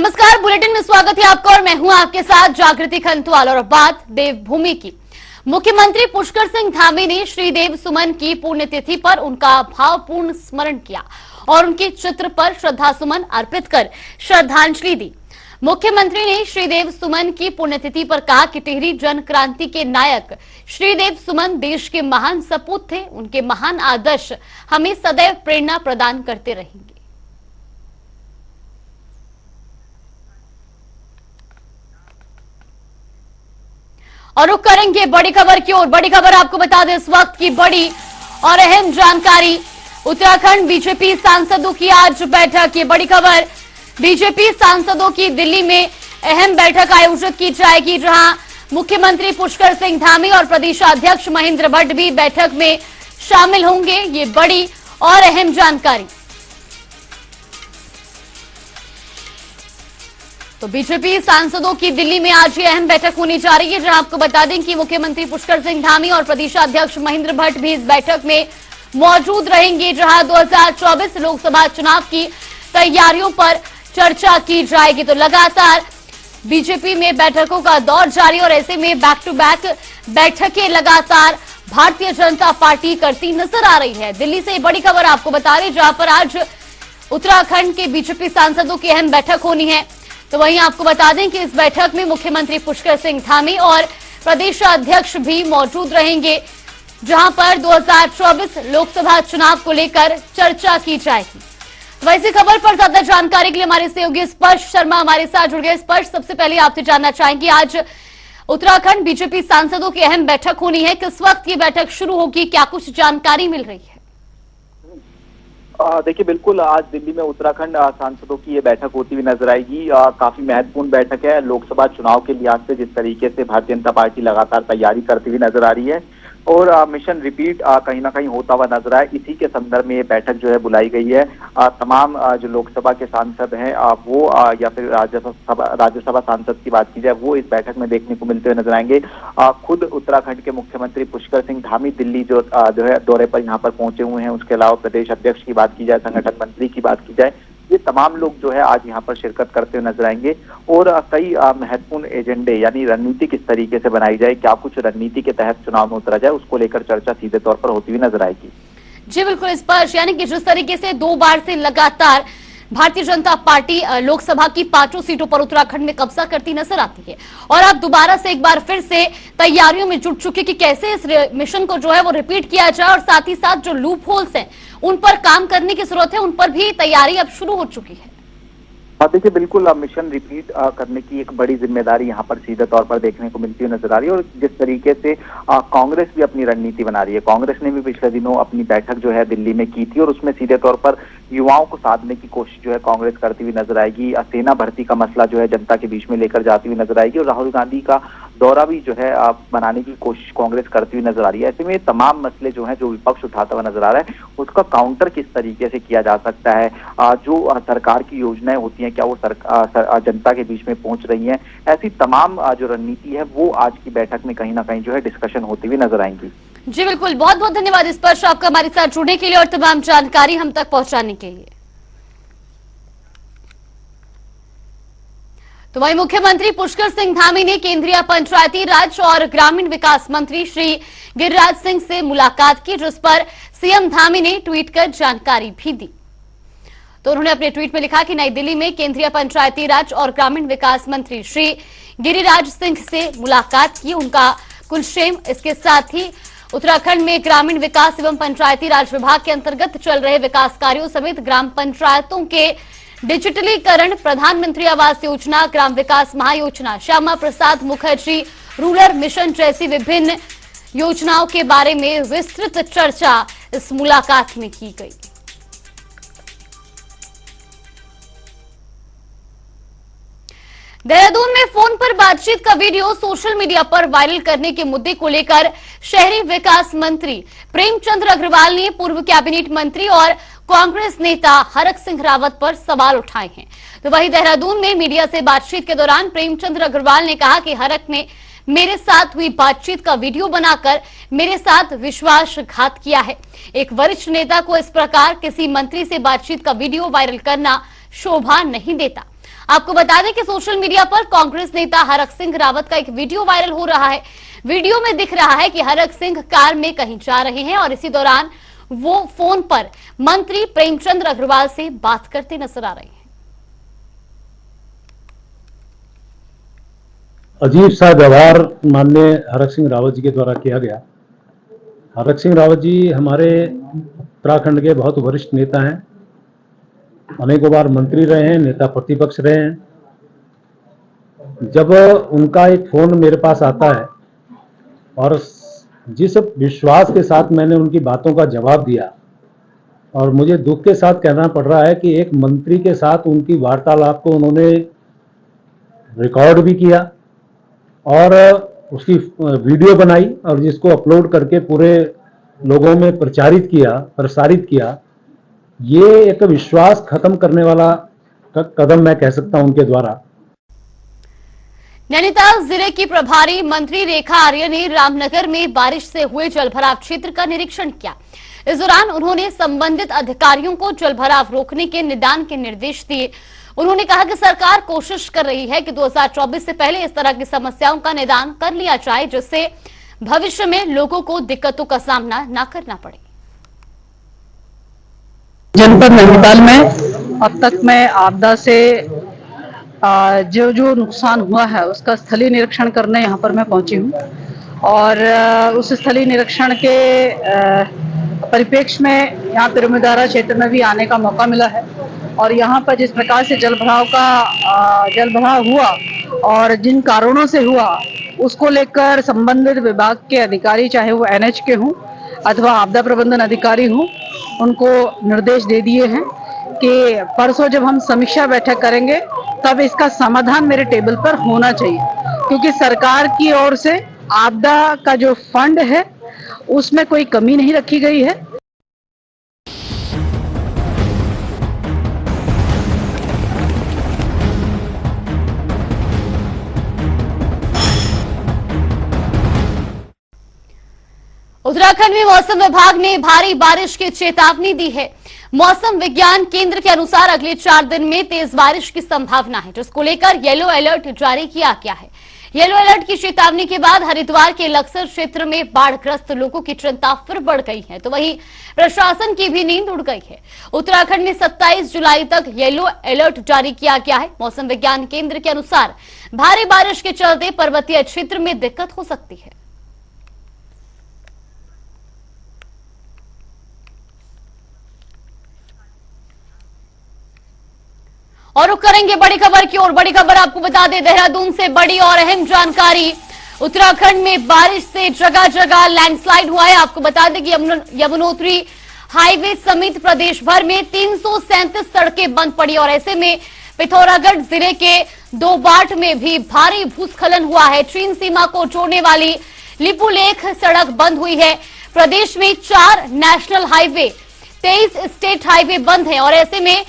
नमस्कार, बुलेटिन में स्वागत है आपका और मैं हूं आपके साथ जागृति खंतवाल। और बात देवभूमि की। मुख्यमंत्री पुष्कर सिंह धामी ने श्रीदेव सुमन की पुण्यतिथि पर उनका भावपूर्ण स्मरण किया और उनके चित्र पर श्रद्धासुमन अर्पित कर श्रद्धांजलि दी। मुख्यमंत्री ने श्रीदेव सुमन की पुण्यतिथि पर कहा कि टिहरी जन क्रांति के नायक श्रीदेव सुमन देश के महान सपूत थे। उनके महान आदर्श हमें सदैव प्रेरणा प्रदान करते रहेंगे। और रुक करेंगे बड़ी खबर की ओर। बड़ी खबर आपको बता दें, इस वक्त की बड़ी और अहम जानकारी। उत्तराखंड बीजेपी सांसदों की आज बैठक। ये बड़ी खबर, बीजेपी सांसदों की दिल्ली में अहम बैठक आयोजित की जाएगी, जहां मुख्यमंत्री पुष्कर सिंह धामी और प्रदेशाध्यक्ष महेंद्र भट्ट भी बैठक में शामिल होंगे। ये बड़ी और अहम जानकारी। तो बीजेपी सांसदों की दिल्ली में आज ये अहम बैठक होने जा रही है, जहां आपको बता दें कि मुख्यमंत्री पुष्कर सिंह धामी और प्रदेशाध्यक्ष महेंद्र भट्ट भी इस बैठक में मौजूद रहेंगे, जहां 2024 लोकसभा चुनाव की तैयारियों पर चर्चा की जाएगी। तो लगातार बीजेपी में बैठकों का दौर जारी और ऐसे में बैक टू बैक बैठकें लगातार भारतीय जनता पार्टी करती नजर आ रही है। दिल्ली से बड़ी खबर आपको बता रही, जहां पर आज उत्तराखंड के बीजेपी सांसदों की अहम बैठक होनी है। तो वहीं आपको बता दें कि इस बैठक में मुख्यमंत्री पुष्कर सिंह धामी और प्रदेशाध्यक्ष भी मौजूद रहेंगे, जहां पर 2024 लोकसभा चुनाव को लेकर चर्चा की जाएगी। वैसी खबर पर ज्यादा जानकारी के लिए हमारे सहयोगी स्पर्श शर्मा हमारे साथ जुड़ गए। स्पर्श, सबसे पहले आपसे जानना चाहेंगे, आज उत्तराखंड बीजेपी सांसदों की अहम बैठक होनी है, किस वक्त ये बैठक शुरू होगी, क्या कुछ जानकारी मिल रही है? देखिए, बिल्कुल आज दिल्ली में उत्तराखंड सांसदों की ये बैठक होती हुई नजर आएगी। काफी महत्वपूर्ण बैठक है। लोकसभा चुनाव के लिहाज से जिस तरीके से भारतीय जनता पार्टी लगातार तैयारी करती हुई नजर आ रही है और मिशन रिपीट कहीं ना कहीं होता हुआ नजर आए, इसी के संदर्भ में ये बैठक जो है बुलाई गई है। तमाम जो लोकसभा के सांसद हैं वो या फिर राज्यसभा सांसद की बात की जाए, वो इस बैठक में देखने को मिलते हुए नजर आएंगे। खुद उत्तराखंड के मुख्यमंत्री पुष्कर सिंह धामी दिल्ली जो है दौरे पर यहाँ पर पहुंचे हुए हैं। उसके अलावा प्रदेश अध्यक्ष की बात की जाए, संगठन मंत्री की बात की जाए, ये तमाम लोग जो है आज यहाँ पर शिरकत करते हुए नजर आएंगे और कई महत्वपूर्ण एजेंडे यानी रणनीति किस तरीके से बनाई जाए, क्या कुछ रणनीति के तहत चुनाव में उतरा जाए, उसको लेकर चर्चा सीधे तौर पर होती हुई नजर आएगी। जी बिल्कुल स्पर्श, यानी कि जिस तरीके से 2 बार से लगातार भारतीय जनता पार्टी लोकसभा की 5 सीटों पर उत्तराखंड में कब्जा करती नजर आती है और अब दोबारा से एक बार फिर से तैयारियों में जुट चुके कि कैसे इस मिशन को जो है वो रिपीट किया जाए और साथ ही साथ जो लूप होल्स हैं उन पर काम करने की जरूरत है, उन पर भी तैयारी अब शुरू हो चुकी है। देखिए, बिल्कुल मिशन रिपीट करने की एक बड़ी जिम्मेदारी यहाँ पर सीधे तौर पर देखने को मिलती हुई नजर आ रही है और जिस तरीके से कांग्रेस भी अपनी रणनीति बना रही है। कांग्रेस ने भी पिछले दिनों अपनी बैठक जो है दिल्ली में की थी और उसमें सीधे तौर पर युवाओं को साधने की कोशिश जो है कांग्रेस करती हुई नजर आएगी। सेना भर्ती का मसला जो है जनता के बीच में लेकर जाती हुई नजर आएगी और राहुल गांधी का दौरा भी जो है बनाने की कोशिश कांग्रेस करती हुई नजर आ रही है। ऐसे में तमाम मसले जो हैं जो विपक्ष उठाता हुआ नजर आ रहा है, उसका काउंटर किस तरीके से किया जा सकता है, जो सरकार की योजनाएं होती हैं क्या वो जनता के बीच में पहुंच रही हैं, ऐसी तमाम जो रणनीति है वो आज की बैठक में कहीं ना कहीं जो है डिस्कशन होती हुई नजर आएंगी। जी बिल्कुल, बहुत बहुत धन्यवाद स्पर्श आपका हमारे साथ जुड़ने के लिए और तमाम जानकारी हम तक पहुंचाने के लिए। तो वहीं मुख्यमंत्री पुष्कर सिंह धामी ने केंद्रीय पंचायती राज और ग्रामीण विकास मंत्री श्री गिरिराज सिंह से मुलाकात की, जिस पर सीएम धामी ने ट्वीट कर जानकारी भी दी। तो उन्होंने अपने ट्वीट में लिखा कि नई दिल्ली में केंद्रीय पंचायती राज और ग्रामीण विकास मंत्री श्री गिरिराज सिंह से मुलाकात की, उनका कुलक्षेम, इसके साथ ही उत्तराखंड में ग्रामीण विकास एवं पंचायती राज विभाग के अंतर्गत चल रहे विकास कार्यों समेत ग्राम पंचायतों के डिजिटलीकरण, प्रधानमंत्री आवास योजना, ग्राम विकास महायोजना, श्यामा प्रसाद मुखर्जी रूरल मिशन जैसी विभिन्न योजनाओं के बारे में विस्तृत चर्चा इस मुलाकात में की गई। देहरादून में फोन पर बातचीत का वीडियो सोशल मीडिया पर वायरल करने के मुद्दे को लेकर शहरी विकास मंत्री प्रेमचंद अग्रवाल ने पूर्व कैबिनेट मंत्री और कांग्रेस नेता हरक सिंह रावत पर सवाल उठाए हैं। तो वहीं देहरादून में मीडिया से बातचीत के दौरान प्रेमचंद अग्रवाल ने कहा कि हरक ने मेरे साथ हुई बातचीत का वीडियो बनाकर मेरे साथ विश्वासघात किया है। एक वरिष्ठ नेता को इस प्रकार किसी मंत्री से बातचीत का वीडियो वायरल करना शोभा नहीं देता। आपको बता दें कि सोशल मीडिया पर कांग्रेस नेता हरक सिंह रावत का एक वीडियो वायरल हो रहा है। वीडियो में दिख रहा है कि हरक सिंह कार में कहीं जा रहे हैं और इसी दौरान वो फोन पर मंत्री प्रेमचंद अग्रवाल से बात करते नजर आ रहे हैं। अजीब सा व्यवहार माननीय हरक सिंह रावत जी के द्वारा किया गया। हरक सिंह रावत जी हमारे उत्तराखंड के बहुत वरिष्ठ नेता हैं, अनेकों बार मंत्री रहे हैं, नेता प्रतिपक्ष रहे हैं। जब उनका एक फोन मेरे पास आता है और जिस विश्वास के साथ मैंने उनकी बातों का जवाब दिया, और मुझे दुख के साथ कहना पड़ रहा है कि एक मंत्री के साथ उनकी वार्तालाप को उन्होंने रिकॉर्ड भी किया और उसकी वीडियो बनाई और जिसको अपलोड करके पूरे लोगों में प्रसारित किया। ये एक विश्वास खत्म करने वाला कदम मैं कह सकता हूं उनके द्वारा। नैनीताल जिले की प्रभारी मंत्री रेखा आर्य ने रामनगर में बारिश से हुए जलभराव क्षेत्र का निरीक्षण किया। इस दौरान उन्होंने संबंधित अधिकारियों को जलभराव रोकने के निदान के निर्देश दिए। उन्होंने कहा कि सरकार कोशिश कर रही है कि 2024 से पहले इस तरह की समस्याओं का निदान कर लिया जाए, जिससे भविष्य में लोगों को दिक्कतों का सामना न करना पड़े। जनपद नैनीताल में अब तक मैं आपदा से जो नुकसान हुआ है उसका स्थलीय निरीक्षण करने यहाँ पर मैं पहुंची हूँ और उस स्थलीय निरीक्षण के परिप्रेक्ष्य में यहाँ तिरुमिदारा क्षेत्र में भी आने का मौका मिला है और यहाँ पर जिस प्रकार से जलभराव हुआ और जिन कारणों से हुआ उसको लेकर संबंधित विभाग के अधिकारी, चाहे वो NH के हों अथवा आपदा प्रबंधन अधिकारी हों, उनको निर्देश दे दिए हैं कि परसों जब हम समीक्षा बैठक करेंगे तब इसका समाधान मेरे टेबल पर होना चाहिए, क्योंकि सरकार की ओर से आपदा का जो फंड है उसमें कोई कमी नहीं रखी गई है। उत्तराखंड में मौसम विभाग ने भारी बारिश की चेतावनी दी है। मौसम विज्ञान केंद्र के अनुसार अगले 4 दिन में तेज बारिश की संभावना है, जिसको लेकर येलो अलर्ट जारी किया गया है। येलो अलर्ट की चेतावनी के बाद हरिद्वार के लक्सर क्षेत्र में बाढ़ग्रस्त लोगों की चिंता फिर बढ़ गई है, तो वहीं प्रशासन की भी नींद उड़ गई है। उत्तराखंड में 27 जुलाई तक येलो अलर्ट जारी किया गया है। मौसम विज्ञान केंद्र के अनुसार भारी बारिश के चलते पर्वतीय क्षेत्र में दिक्कत हो सकती है। और रुक करेंगे बड़ी खबर की ओर। बड़ी खबर आपको बता दें, देहरादून से बड़ी और अहम जानकारी। उत्तराखंड में बारिश से जगह जगह लैंडस्लाइड हुआ है। आपको बता दें कि यमुनोत्री हाईवे समेत प्रदेश भर में 337 सड़कें बंद पड़ी और ऐसे में पिथौरागढ़ जिले के दोबाट में भी भारी भूस्खलन हुआ है। चीन सीमा को जोड़ने वाली लिपुलेख सड़क बंद हुई है। प्रदेश में 4 नेशनल हाईवे, 23 स्टेट हाईवे बंद है और ऐसे में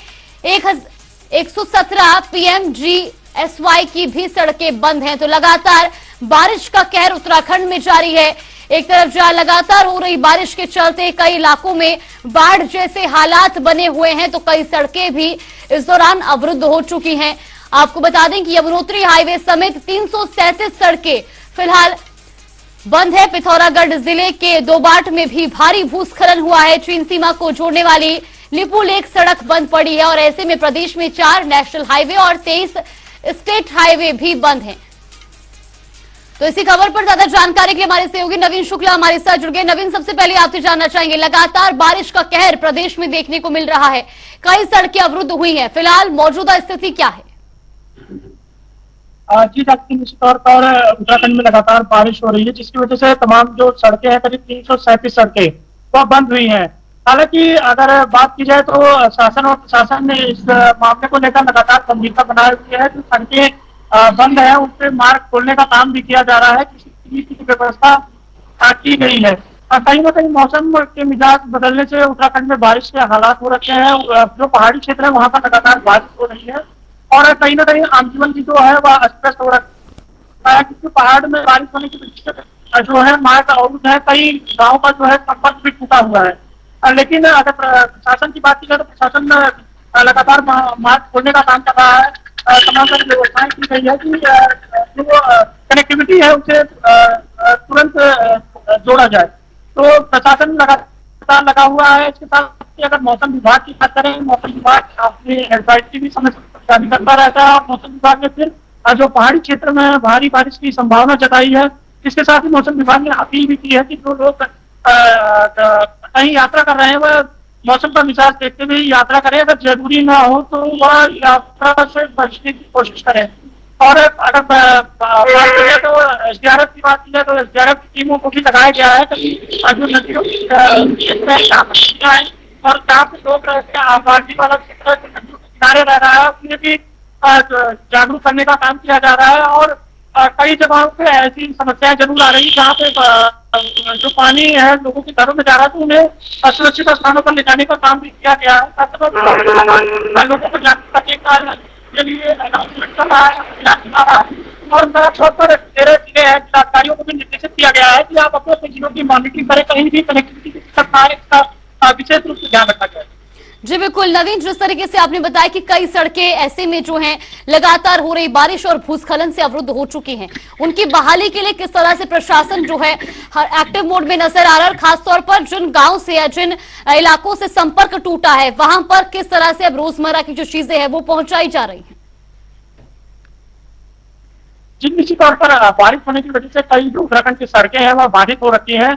117 PMGSY की भी सड़कें बंद हैं। तो लगातार बारिश का कहर उत्तराखंड में जारी है। एक तरफ जहां लगातार हो रही बारिश के चलते कई इलाकों में बाढ़ जैसे हालात बने हुए हैं, तो कई सड़कें भी इस दौरान अवरुद्ध हो चुकी हैं। आपको बता दें कि यमुनोत्री हाईवे समेत 337 सड़कें फिलहाल बंद है। पिथौरागढ़ जिले के दोबाट में भी भारी भूस्खलन हुआ है। चीन सीमा को जोड़ने वाली लिपुलेख सड़क बंद पड़ी है और ऐसे में प्रदेश में 4 नेशनल हाईवे और 23 स्टेट हाईवे भी बंद हैं। तो इसी खबर पर ज्यादा जानकारी के लिए हमारे सहयोगी नवीन शुक्ला हमारे साथ जुड़ गए। नवीन, सबसे पहले आपसे जानना चाहेंगे, लगातार बारिश का कहर प्रदेश में देखने को मिल रहा है, कई सड़कें अवरुद्ध हुई हैं, फिलहाल मौजूदा स्थिति क्या है? जी डॉक्टर, निश्चित तौर पर उत्तराखंड में लगातार बारिश हो रही है, जिसकी वजह से तमाम जो सड़कें हैं, करीब 337 सड़कें वो बंद हुई हैं। हालांकि अगर बात की जाए तो शासन और प्रशासन ने इस मामले को लेकर लगातार गंभीरता बनाए हुई है। जो सड़कें बंद है उन पे मार्ग खोलने का काम भी किया जा रहा है, किसी की व्यवस्था की गई है। कहीं ना कहीं मौसम के मिजाज बदलने से उत्तराखंड में बारिश के हालात हो रखे हैं। जो पहाड़ी क्षेत्र है वहां पर लगातार बारिश हो रही है और कहीं ना कहीं आम जीवन की जो है वह अस्त व्यस्त हो रहा है, क्योंकि पहाड़ में बारिश होने की वजह से जो है मार्ग अवरुद्ध है, कई गाँव का जो है संपर्क भी टूटा हुआ है। लेकिन अगर प्रशासन की बात की जाए तो प्रशासन लगातार मार्ग खोलने का काम कर रहा है तमाम सारी व्यवस्थाएं की गई है कि जो कनेक्टिविटी है उसे तुरंत जोड़ा जाए। तो प्रशासन लगातार लगा हुआ है। इसके साथ ही अगर मौसम विभाग की बात करें, मौसम विभाग अपनी एडवाइजरी भी समय जारी करता रहता है। मौसम विभाग ने फिर जो पहाड़ी क्षेत्र में भारी बारिश की संभावना जताई है। इसके साथ ही मौसम विभाग ने अपील भी की है कि जो लोग कहीं यात्रा कर रहे हैं वह मौसम का मिजाज देखते हुए यात्रा करें। अगर जरूरी ना हो तो वह यात्रा से बचने की कोशिश करें। और अगर बात करें तो एसडीआरएफ की बात की जाए तो एसडीआरएफ की टीमों को भी लगाया गया है जो नदियों और जहाँ पे लोग रहते हैं आबादी वाला क्षेत्र नदियों के किनारे रह रहा है उसमें भी जागरूक करने का काम किया जा रहा है। और कई जगहों पे ऐसी समस्याएं जरूर आ रही है जहाँ पे जो पानी है लोगों के घरों में जा रहा है तो उन्हें असुरक्षित स्थानों पर ले जाने का काम भी किया गया है। लोगों को जागरूक करने के लिए अनाउंसमेंट कर रहा है। और छोर पर 13 जिले हैं, जिलाधिकारियों को भी निर्देशित किया गया है कि आप अपने जिलों की मॉनिटरिंग करें, कहीं भी कनेक्टिविटी की दिक्कत ना आए, इसका विशेष रूप से ध्यान रखा जाए। जी बिल्कुल नवीन, जिस तरीके से आपने बताया कि कई सड़कें ऐसे में जो हैं लगातार हो रही बारिश और भूस्खलन से अवरुद्ध हो चुकी हैं, उनकी बहाली के लिए किस तरह से प्रशासन जो है हर एक्टिव मोड में नजर आ रहा है और खासतौर पर जिन गांव से या जिन इलाकों से संपर्क टूटा है वहां पर किस तरह से अब रोजमर्रा की जो चीजें हैं वो पहुंचाई जा रही है? जिन निश्चित तौर पर बारिश होने की वजह से कई जो उत्तराखंड की सड़कें हैं वह बाधित हो रखी हैं।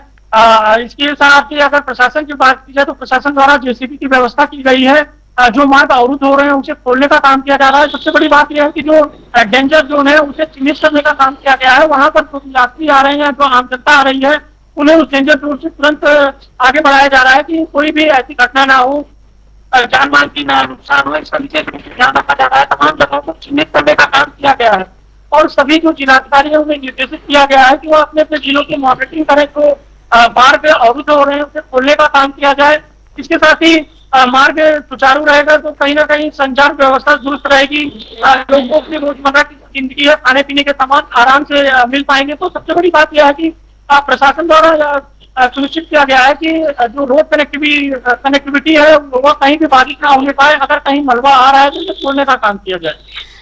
इसके साथ ही अगर प्रशासन की बात की जाए तो प्रशासन द्वारा जेसीबी की व्यवस्था की गई है। जो मार्ग अवरुद्ध हो रहे हैं उसे खोलने का काम किया जा रहा है। सबसे बड़ी बात यह है कि जो डेंजर जोन है उसे चिन्हित करने का काम किया गया है। वहां पर जो यात्री आ रहे हैं, जो आम जनता आ रही है, उन्हें उस डेंजर जोन से तुरंत आगे बढ़ाया जा रहा है कि कोई भी ऐसी घटना ना हो, जान माल की ना नुकसान हो, इसका विशेष रूप से ध्यान रखा जा रहा है। तमाम जगहों को चिन्हित करने का काम किया गया है और सभी जो जिलाधिकारी है उन्हें निर्देशित किया गया है कि वो अपने अपने जिलों की मॉनिटरिंग करें। तो मार्ग अवरुद्ध हो रहे हैं उसे खोलने का काम किया जाए। इसके साथ ही मार्ग सुचारू रहेगा तो कहीं ना कहीं संचार व्यवस्था दुरुस्त रहेगी, लोगों को अपनी रोजमर्रा की जिंदगी है, खाने पीने के सामान आराम से मिल पाएंगे। तो सबसे बड़ी बात यह है कि प्रशासन द्वारा सुनिश्चित किया गया है कि जो रोड कनेक्टिविटी है वो कहीं भी बाधित ना होने पाए। अगर कहीं मलबा आ रहा है तो उसे खोलने का काम किया जाए।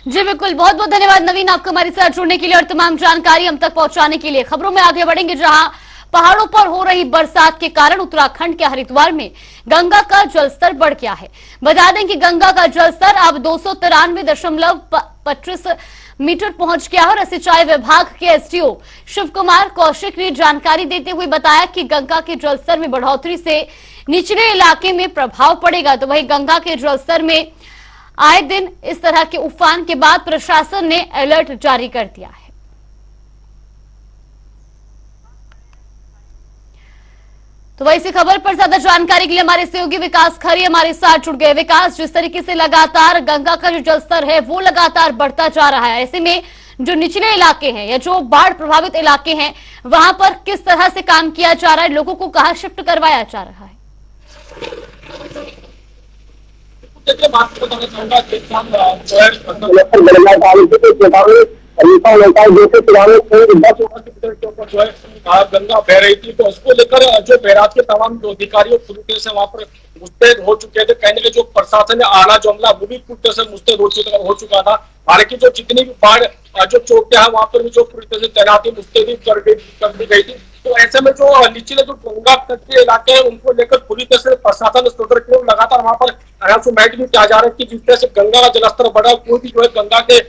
जी बिल्कुल, बहुत बहुत धन्यवाद नवीन आपको हमारे साथ जुड़ने के लिए और तमाम जानकारी हम तक पहुंचाने के लिए। खबरों में आगे बढ़ेंगे जहां पहाड़ों पर हो रही बरसात के कारण उत्तराखंड के हरिद्वार में गंगा का जलस्तर बढ़ गया है। बता दें कि गंगा का जलस्तर अब 293.25 मीटर पहुंच गया है और सिंचाई विभाग के एसडीओ शिव कुमार कौशिक ने जानकारी देते हुए बताया कि गंगा के जलस्तर में बढ़ोतरी से निचले इलाके में प्रभाव पड़ेगा। तो वहीं गंगा के जलस्तर में आए दिन इस तरह के उफान के बाद प्रशासन ने अलर्ट जारी कर दिया है। तो वही इसी खबर पर ज्यादा जानकारी के लिए हमारे सहयोगी विकास खरी हमारे साथ जुड़ गए। विकास, जिस तरीके से लगातार गंगा का जो जलस्तर है वो लगातार बढ़ता जा रहा है, ऐसे में जो निचले इलाके हैं या जो बाढ़ प्रभावित इलाके हैं वहां पर किस तरह से काम किया जा रहा है, लोगों को कहां शिफ्ट करवाया जा रहा है? देखिए, बात बताना चाहूंगा जो है गंगा बह रही थी, तो उसको लेकर जो बैराज के तमाम जो अधिकारियों पूरी तरह से वहां पर मुस्तैद हो चुके थे। कहने के जो प्रशासन ने आला जो अमला वो भी पूरी तरह से मुस्तैद हो चुका था। हालांकि जो जितनी भी बाढ़ जो चौकियां है वहां पर भी जो पूरी तरह से तैनाती मुस्तैदी कर दी गई थी। तो ऐसे में जो निचले जो गंगा तट के इलाके हैं उनको लेकर पूरी तरह से प्रशासन सतर्क है। लगातार वहां पर अनाउंसमेंट भी किया जा रहा है कि जिस तरह से गंगा का जलस्तर बढ़ा, कोई भी जो है गंगा के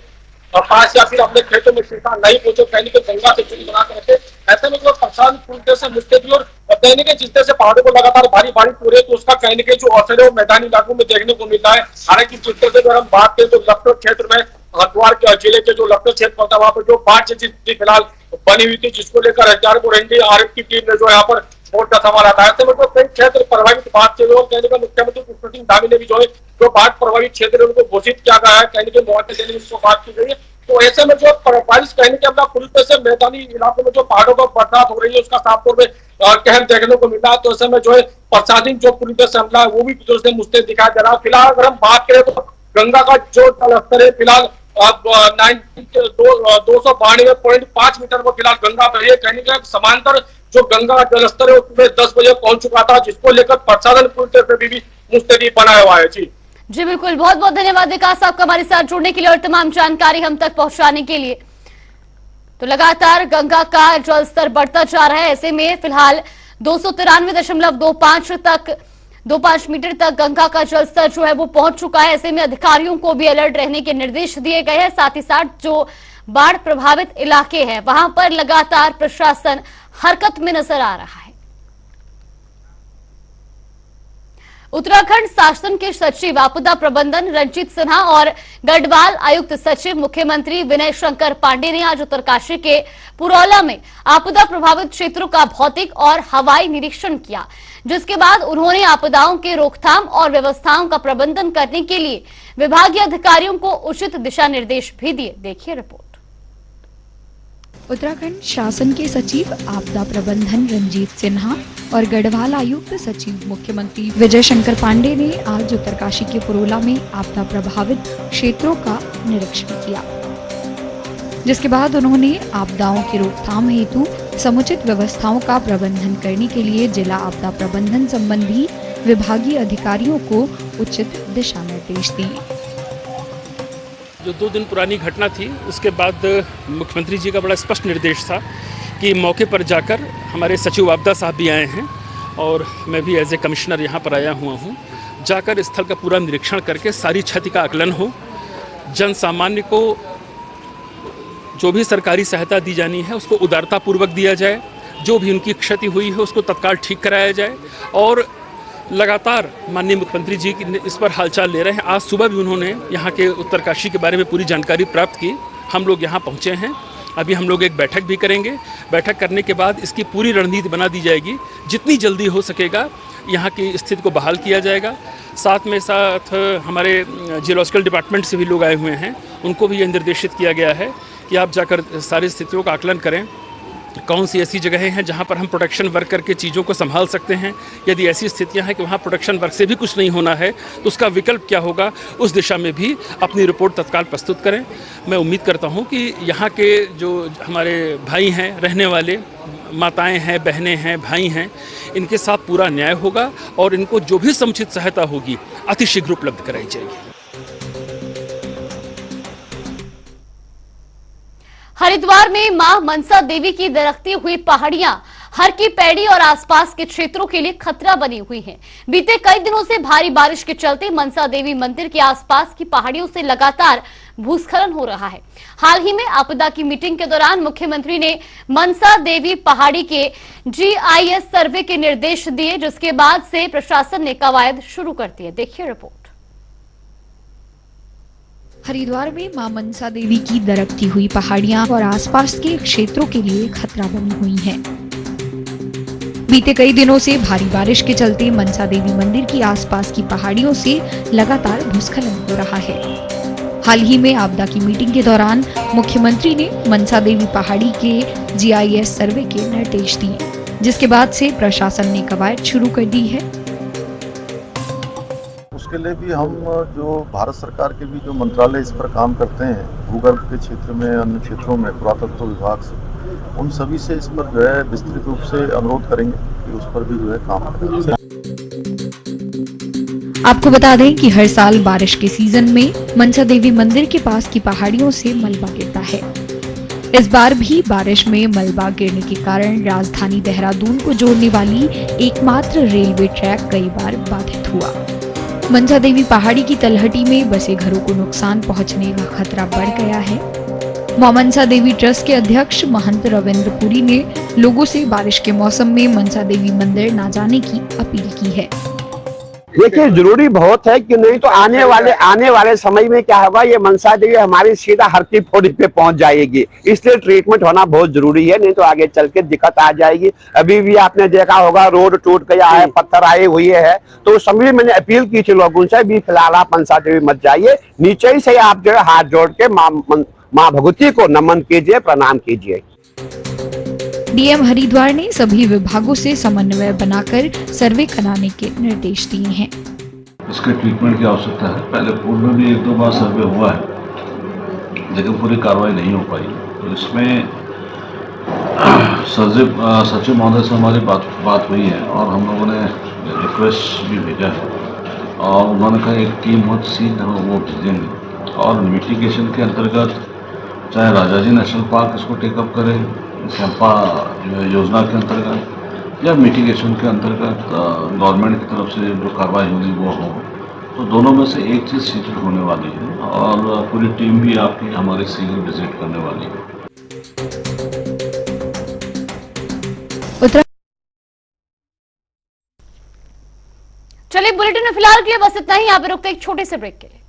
पास या फिर अपने खेतों में किसान नहीं पहुंचे, कहने के गंगा से चुनी बना कर रखे। ऐसे में जो प्रशासन पूरी तरह से मुस्तैदी और कहने के जिस तरह से पहाड़ों को लगातार भारी बारिश हो रही है तो उसका कहने के जो असर है वो मैदानी इलाकों में देखने को मिल रहा है। हालांकि जिस तरह से अगर हम बात करें तो लखनऊ क्षेत्र में हरिद्वार जिले के जो लखनऊ क्षेत्र पड़ता है वहां पर जो बाढ़ जैसी स्थिति फिलहाल बनी हुई थी, जिसको लेकर हजारों आरएफ की टीम ने जो यहाँ पर बोट का संभाला था। ऐसे में जो कई क्षेत्र प्रभावित बाढ़ से लोग कहने का मुख्यमंत्री पुष्कर सिंह धामी ने भी जो है जो बाढ़ प्रभावित क्षेत्र है उनको घोषित किया गया है, कहने के मुआवजे देने की बात की गई है। तो ऐसे में जो बारिश कहने के अपना पूरी तरह से मैदानी इलाकों में जो पहाड़ों पर बरसात हो रही है उसका साफ तौर पर कहर देखने को मिल रहा है। तो ऐसे में जो है प्रशासन जो पूरी तरह से हमला है वो भी पूरी तरह से मुस्तैद दिखाया जा रहा है। फिलहाल अगर हम बात करें तो गंगा का जो जलस्तर है फिलहाल 292.5 मीटर पर फिलहाल गंगा बह रही है। कहने के समांतर जो गंगा का जलस्तर है वो सुबह 10 बजे पहुंच चुका था, जिसको लेकर प्रशासन पूरी तरह से भी मुस्तैदी बनाया हुआ है। जी बिल्कुल, बहुत बहुत धन्यवाद विकास आपका हमारे साथ जुड़ने के लिए और तमाम जानकारी हम तक पहुंचाने के लिए। तो लगातार गंगा का जलस्तर बढ़ता जा रहा है। ऐसे में फिलहाल 293.25 मीटर तक गंगा का जलस्तर जो है वो पहुंच चुका है। ऐसे में अधिकारियों को भी अलर्ट रहने के निर्देश दिए गए हैं। साथ ही साथ जो बाढ़ प्रभावित इलाके हैं वहां पर लगातार प्रशासन हरकत में नजर आ रहा है। उत्तराखंड शासन के सचिव आपदा प्रबंधन रंजीत सिन्हा और गढ़वाल आयुक्त सचिव मुख्यमंत्री विनय शंकर पांडे ने आज उत्तरकाशी के पुरौला में आपदा प्रभावित क्षेत्रों का भौतिक और हवाई निरीक्षण किया, जिसके बाद उन्होंने आपदाओं के रोकथाम और व्यवस्थाओं का प्रबंधन करने के लिए विभागीय अधिकारियों को उचित दिशा निर्देश भी दिए। देखिए रिपोर्ट। उत्तराखंड शासन के सचिव आपदा प्रबंधन रंजीत सिन्हा और गढ़वाल आयुक्त सचिव मुख्यमंत्री विजय शंकर पांडे ने आज उत्तरकाशी के पुरोला में आपदा प्रभावित क्षेत्रों का निरीक्षण किया, जिसके बाद उन्होंने आपदाओं की रोकथाम हेतु समुचित व्यवस्थाओं का प्रबंधन करने के लिए जिला आपदा प्रबंधन संबंधी विभागीय अधिकारियों को उचित दिशा निर्देश दिए। जो 2 दिन पुरानी घटना थी उसके बाद मुख्यमंत्री जी का बड़ा स्पष्ट निर्देश था कि मौके पर जाकर हमारे सचिव आपदा साहब भी आए हैं और मैं भी एज ए कमिश्नर यहाँ पर आया हुआ हूँ, जाकर स्थल का पूरा निरीक्षण करके सारी क्षति का आकलन हो, जन सामान्य को जो भी सरकारी सहायता दी जानी है उसको उदारतापूर्वक दिया जाए, जो भी उनकी क्षति हुई है उसको तत्काल ठीक कराया जाए। और लगातार माननीय मुख्यमंत्री जी इस पर हालचाल ले रहे हैं। आज सुबह भी उन्होंने यहाँ के उत्तरकाशी के बारे में पूरी जानकारी प्राप्त की। हम लोग यहाँ पहुँचे हैं, अभी हम लोग एक बैठक भी करेंगे। बैठक करने के बाद इसकी पूरी रणनीति बना दी जाएगी, जितनी जल्दी हो सकेगा यहाँ की स्थिति को बहाल किया जाएगा। साथ में साथ हमारे जियोलॉजिकल डिपार्टमेंट से भी लोग आए हुए हैं, उनको भी यह निर्देशित किया गया है कि आप जाकर सारी स्थितियों का आकलन करें, कौन सी ऐसी जगहें हैं जहां पर हम प्रोटेक्शन वर्क करके चीज़ों को संभाल सकते हैं। यदि ऐसी स्थितियां हैं कि वहां प्रोटेक्शन वर्क से भी कुछ नहीं होना है तो उसका विकल्प क्या होगा, उस दिशा में भी अपनी रिपोर्ट तत्काल प्रस्तुत करें। मैं उम्मीद करता हूं कि यहाँ के जो हमारे भाई हैं, रहने वाले माताएं हैं, बहनें हैं, भाई हैं, इनके साथ पूरा न्याय होगा और इनको जो भी समुचित सहायता होगी अतिशीघ्र उपलब्ध कराई जाएगी। हरिद्वार में मां मनसा देवी की दरकती हुई पहाड़ियां हर की पैड़ी और आसपास के क्षेत्रों के लिए खतरा बनी हुई हैं। बीते कई दिनों से भारी बारिश के चलते मनसा देवी मंदिर के आसपास की पहाड़ियों से लगातार भूस्खलन हो रहा है। हाल ही में आपदा की मीटिंग के दौरान मुख्यमंत्री ने मनसा देवी पहाड़ी के GIS सर्वे के निर्देश दिए, जिसके बाद से प्रशासन ने कवायद शुरू कर दी है। देखिए रिपोर्ट। हरिद्वार में मां मनसा देवी की दरकती हुई पहाड़ियां और आसपास के क्षेत्रों के लिए खतरा बनी हुई हैं। बीते कई दिनों से भारी बारिश के चलते मनसा देवी मंदिर की आसपास की पहाड़ियों से लगातार भूस्खलन हो रहा है। हाल ही में आपदा की मीटिंग के दौरान मुख्यमंत्री ने मनसा देवी पहाड़ी के GIS सर्वे के निर्देश दिए, जिसके बाद से प्रशासन ने कवायद शुरू कर दी है। उसके लिए भी हम जो भारत सरकार के भी जो मंत्रालय इस पर काम करते हैं, भूगर्भ के क्षेत्र में, अन्य क्षेत्रों में, पुरातत्व विभाग से, उन सभी से इस पर जो है विस्तृत रूप से अनुरोध करेंगे कि उस पर भी जो है काम करें। आपको बता दें कि हर साल बारिश के सीजन में मनसा देवी मंदिर के पास की पहाड़ियों से मलबा गिरता है। इस बार भी बारिश में मलबा गिरने के कारण राजधानी देहरादून को जोड़ने वाली एकमात्र रेलवे ट्रैक कई बार बाधित हुआ। मनसा देवी पहाड़ी की तलहटी में बसे घरों को नुकसान पहुंचने का खतरा बढ़ गया है। मां मनसा देवी ट्रस्ट के अध्यक्ष महंत रविंद्र पुरी ने लोगों से बारिश के मौसम में मनसा देवी मंदिर न जाने की अपील की है। देखिए, जरूरी बहुत है कि नहीं तो आने वाले समय में क्या होगा, ये मनसा देवी हमारी सीधा हर की पौड़ी पे पहुंच जाएगी। इसलिए ट्रीटमेंट होना बहुत जरूरी है, नहीं तो आगे चल के दिक्कत आ जाएगी। अभी भी आपने देखा होगा रोड टूट गया है, पत्थर आए हुए हैं, तो उस समय मैंने अपील की थी लोगों से भी फिलहाल आप मनसा देवी मत जाइए, नीचे ही से आप जो है हाथ जोड़ के माँ भगवती को नमन कीजिए, प्रणाम कीजिए। DM हरिद्वार ने सभी विभागों से समन्वय बनाकर सर्वे कराने के निर्देश दिए हैं। इसके ट्रीटमेंट की आवश्यकता है। पहले पूर्व में भी 1-2 बार सर्वे हुआ है, लेकिन पूरी कार्रवाई नहीं हो पाई। तो इसमें सचिव महोदय से हमारी बात हुई है और हम लोगों ने रिक्वेस्ट भी भेजा है और उन्होंने कहा एक टीम बहुत शीघ्र वो भेजेंगे। और मिटिगेशन के अंतर्गत चाहे राजाजी नेशनल पार्क इसको टेकअप करे कैंपा योजना के अंतर्गत या मिटिगेशन के अंतर्गत गवर्नमेंट की तरफ से जो कार्रवाई होगी वो हो, तो दोनों में से एक चीज़ शीघ्र होने वाली है और पूरी टीम भी आपकी हमारी शीघ्र विजिट करने वाली है। चलिए बुलेटिन में फिलहाल के लिए बस इतना ही। यहाँ पे रुकते एक छोटे से ब्रेक के लिए।